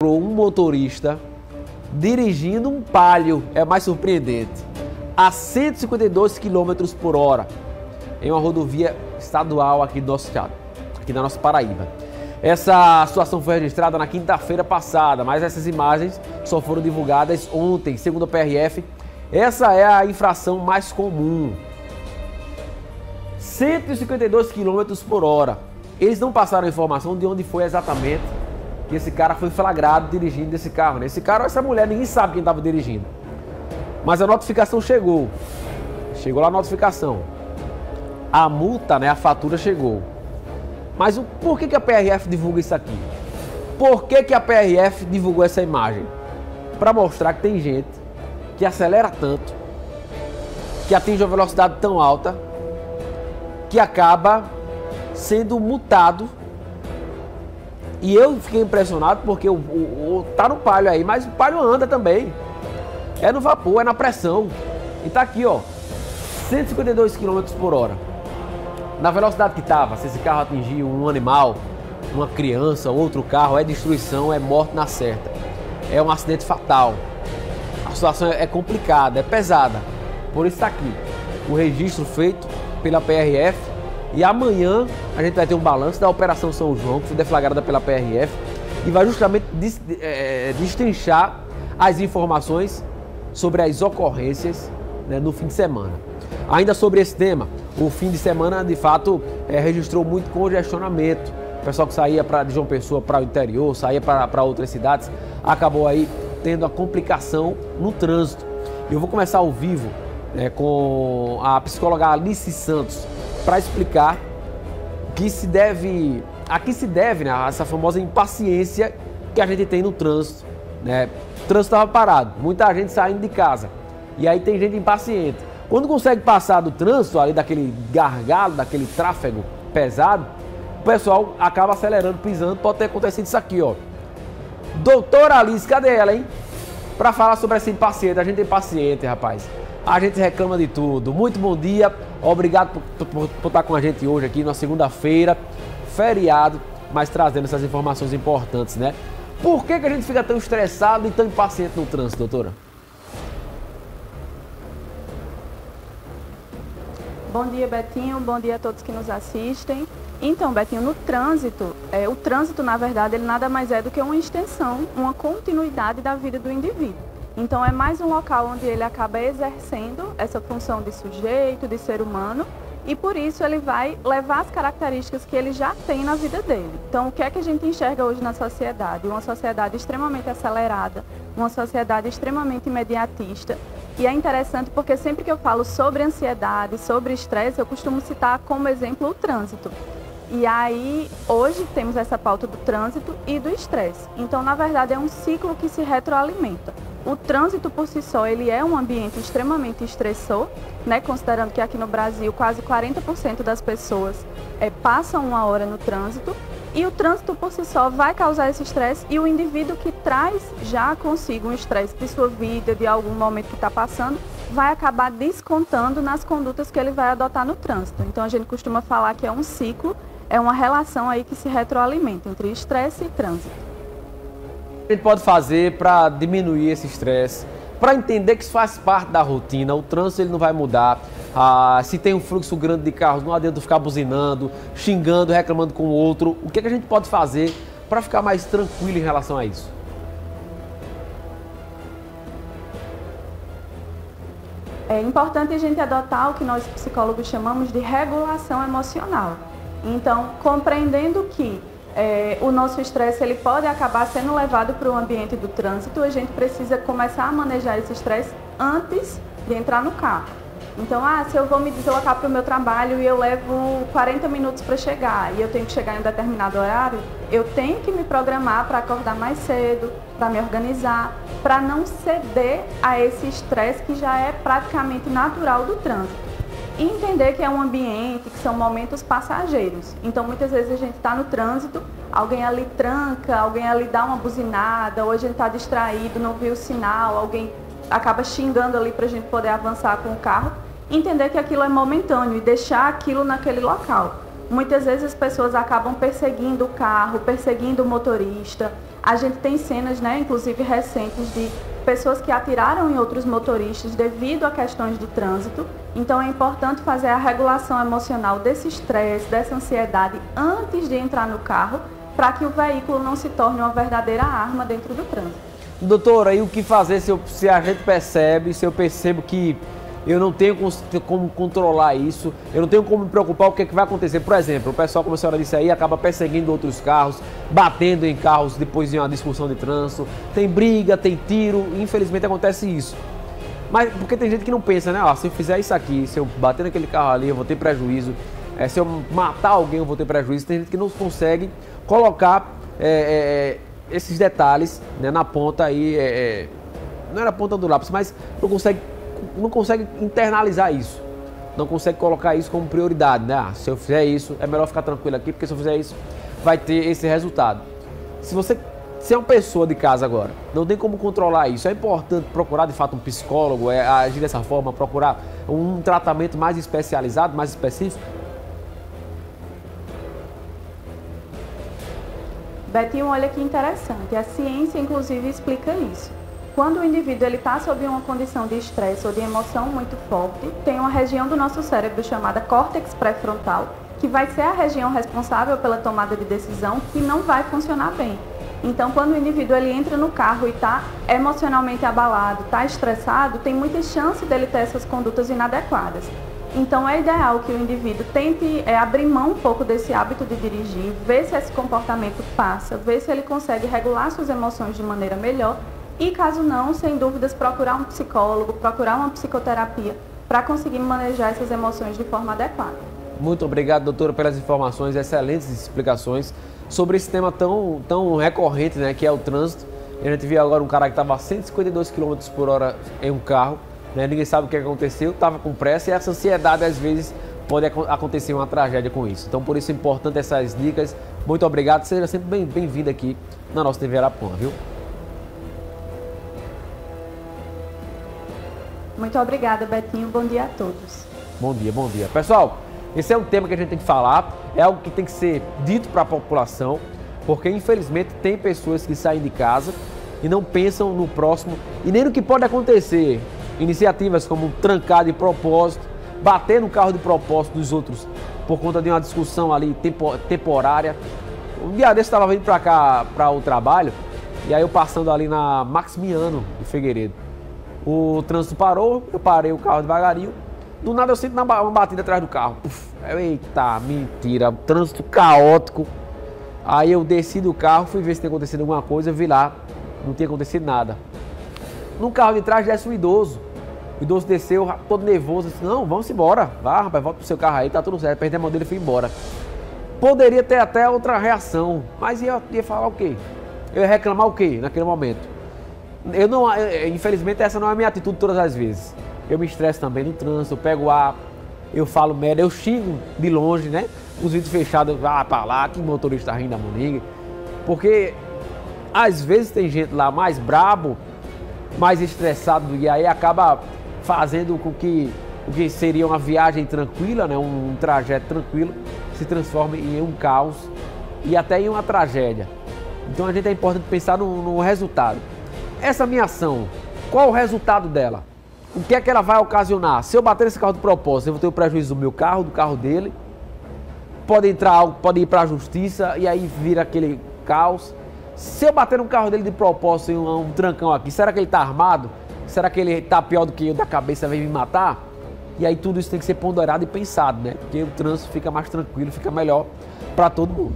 Um motorista dirigindo um Palio, é mais surpreendente, a 152 km por hora em uma rodovia estadual aqui do nosso estado, aqui na nossa Paraíba. Essa situação foi registrada na quinta-feira passada, mas essas imagens só foram divulgadas ontem, segundo a PRF. Essa é a infração mais comum. 152 km por hora. Eles não passaram a informação de onde foi exatamente que esse cara foi flagrado dirigindo esse carro, né? Esse cara ou essa mulher, ninguém sabe quem estava dirigindo. Mas a notificação chegou. Chegou lá a notificação. A multa, né? A fatura chegou. Mas por que a PRF divulga isso aqui? Por que a PRF divulgou essa imagem? Para mostrar que tem gente que acelera tanto, que atinge uma velocidade tão alta, que acaba sendo multado. E eu fiquei impressionado porque tá no Palio aí, mas o Palio anda também. É no vapor, é na pressão. E tá aqui, ó, 152 km por hora. Na velocidade que tava, se esse carro atingir um animal, uma criança, outro carro, é destruição, é morte na certa. É um acidente fatal. A situação é complicada, é pesada. Por isso tá aqui o registro feito pela PRF. E amanhã a gente vai ter um balanço da Operação São João, que foi deflagrada pela PRF, e vai justamente destrinchar as informações sobre as ocorrências, né, no fim de semana. Ainda sobre esse tema, o fim de semana, de fato, registrou muito congestionamento. O pessoal que saía de João Pessoa para o interior, saía para outras cidades, acabou aí tendo a complicação no trânsito. Eu vou começar ao vivo, né, com a psicóloga Alice Santos, para explicar a que se deve, né, essa famosa impaciência que a gente tem no trânsito, né? O trânsito estava parado, muita gente saindo de casa, e aí tem gente impaciente. Quando consegue passar do trânsito, ali daquele gargalo, daquele tráfego pesado, o pessoal acaba acelerando, pisando. Pode ter acontecido isso aqui, ó. Doutora Alice, cadê ela, hein? Para falar sobre essa impaciência. A gente é impaciente, rapaz. A gente reclama de tudo. Muito bom dia. Obrigado por estar com a gente hoje aqui na segunda-feira, feriado, mas trazendo essas informações importantes, né? Por que a gente fica tão estressado e tão impaciente no trânsito, doutora? Bom dia, Betinho. Bom dia a todos que nos assistem. Então, Betinho, no trânsito, o trânsito, na verdade, ele nada mais é do que uma extensão, uma continuidade da vida do indivíduo. Então, é mais um local onde ele acaba exercendo essa função de sujeito, de ser humano, e por isso ele vai levar as características que ele já tem na vida dele. Então, o que é que a gente enxerga hoje na sociedade? Uma sociedade extremamente acelerada, uma sociedade extremamente imediatista. E é interessante porque sempre que eu falo sobre ansiedade, sobre estresse, eu costumo citar como exemplo o trânsito. E aí, hoje temos essa pauta do trânsito e do estresse. Então, na verdade, é um ciclo que se retroalimenta. O trânsito por si só, ele é um ambiente extremamente estressor, né? Considerando que aqui no Brasil quase 40% das pessoas passam uma hora no trânsito. E o trânsito por si só vai causar esse estresse, e o indivíduo que traz já consigo um estresse de sua vida, de algum momento que está passando, vai acabar descontando nas condutas que ele vai adotar no trânsito. Então a gente costuma falar que é um ciclo, é uma relação aí que se retroalimenta entre estresse e trânsito. A gente pode fazer para diminuir esse estresse, para entender que isso faz parte da rotina, o trânsito ele não vai mudar. Se tem um fluxo grande de carros, não adianta ficar buzinando, xingando, reclamando com o outro. O que a gente pode fazer para ficar mais tranquilo em relação a isso? É importante a gente adotar o que nós psicólogos chamamos de regulação emocional. Então, compreendendo que o nosso estresse ele pode acabar sendo levado para o ambiente do trânsito, a gente precisa começar a manejar esse estresse antes de entrar no carro. Então, se eu vou me deslocar para o meu trabalho e eu levo 40 minutos para chegar e eu tenho que chegar em um determinado horário, eu tenho que me programar para acordar mais cedo, para me organizar, para não ceder a esse estresse que já é praticamente natural do trânsito. E entender que é um ambiente, que são momentos passageiros. Então, muitas vezes a gente está no trânsito, alguém ali tranca, alguém ali dá uma buzinada, ou a gente está distraído, não viu o sinal, alguém acaba xingando ali para a gente poder avançar com o carro. Entender que aquilo é momentâneo e deixar aquilo naquele local. Muitas vezes as pessoas acabam perseguindo o carro, perseguindo o motorista. A gente tem cenas, né, inclusive recentes, de pessoas que atiraram em outros motoristas devido a questões de trânsito. Então é importante fazer a regulação emocional desse estresse, dessa ansiedade antes de entrar no carro, para que o veículo não se torne uma verdadeira arma dentro do trânsito. Doutora, e o que fazer se a gente percebe, se eu percebo que eu não tenho como controlar isso, eu não tenho como me preocupar o que, é que vai acontecer? Por exemplo, o pessoal, como a senhora disse aí, acaba perseguindo outros carros, batendo em carros depois de uma discussão de trânsito, tem briga, tem tiro, infelizmente acontece isso. Mas porque tem gente que não pensa, né? Se eu fizer isso aqui, se eu bater naquele carro ali, eu vou ter prejuízo, se eu matar alguém, eu vou ter prejuízo. Tem gente que não consegue colocar esses detalhes, né, na ponta aí, não é na ponta do lápis, mas não consegue internalizar isso, não consegue colocar isso como prioridade, né? Se eu fizer isso, é melhor ficar tranquilo aqui, porque se eu fizer isso, vai ter esse resultado. Se é uma pessoa de casa agora, não tem como controlar isso, é importante procurar de fato um psicólogo, agir dessa forma, procurar um tratamento mais especializado, mais específico. Betinho, olha que interessante, a ciência inclusive explica isso. Quando o indivíduo está sob uma condição de estresse ou de emoção muito forte, tem uma região do nosso cérebro chamada córtex pré-frontal, que vai ser a região responsável pela tomada de decisão, que não vai funcionar bem. Então, quando o indivíduo entra no carro e está emocionalmente abalado, está estressado, tem muita chance dele ter essas condutas inadequadas. Então, é ideal que o indivíduo tente abrir mão um pouco desse hábito de dirigir, ver se esse comportamento passa, ver se ele consegue regular suas emoções de maneira melhor e, caso não, sem dúvidas, procurar um psicólogo, procurar uma psicoterapia para conseguir manejar essas emoções de forma adequada. Muito obrigado, doutora, pelas informações, excelentes explicações sobre esse tema tão recorrente, né, que é o trânsito. A gente viu agora um cara que estava a 152 km por hora em um carro, né, ninguém sabe o que aconteceu, estava com pressa e essa ansiedade às vezes pode acontecer uma tragédia com isso. Então por isso é importante essas dicas. Muito obrigado, seja sempre bem-vindo aqui na nossa TV Arapuã, viu? Muito obrigada, Betinho. Bom dia a todos. Bom dia, bom dia. Pessoal, esse é um tema que a gente tem que falar, é algo que tem que ser dito para a população, porque infelizmente tem pessoas que saem de casa e não pensam no próximo e nem no que pode acontecer. Iniciativas como trancar de propósito, bater no carro de propósito dos outros por conta de uma discussão ali temporária. Um dia desse eu estava vindo para cá, para o trabalho, e aí eu passando ali na Maximiano de Figueiredo. O trânsito parou, eu parei o carro devagarinho. Do nada eu sinto uma batida atrás do carro. Eita, mentira, trânsito caótico. Aí eu desci do carro, fui ver se tinha acontecido alguma coisa, vi lá, não tinha acontecido nada. No carro de trás desce um idoso. O idoso desceu, todo nervoso, disse, não, vamos embora. Vá, rapaz, volta pro seu carro aí, tá tudo certo. Perdi a mão dele e fui embora. Poderia ter até outra reação, mas ia falar o quê? Eu ia reclamar o quê naquele momento? Infelizmente essa não é a minha atitude todas as vezes. Eu me estresso também no trânsito, eu pego ar, eu falo merda, eu xingo de longe, né? Os vídeos fechados, pra lá, que motorista rindo da moninga. Porque às vezes tem gente lá mais brabo, mais estressado, e aí acaba fazendo com que o que seria uma viagem tranquila, né? Um trajeto tranquilo, se transforme em um caos e até em uma tragédia. Então a gente é importante pensar no resultado. Essa minha ação, qual o resultado dela? O que é que ela vai ocasionar? Se eu bater nesse carro de propósito, eu vou ter o prejuízo do meu carro, do carro dele. Pode entrar algo, pode ir para a justiça e aí vira aquele caos. Se eu bater no carro dele de propósito em um trancão aqui, será que ele está armado? Será que ele está pior do que eu da cabeça, vem me matar? E aí tudo isso tem que ser ponderado e pensado, né? Porque o trânsito fica mais tranquilo, fica melhor para todo mundo.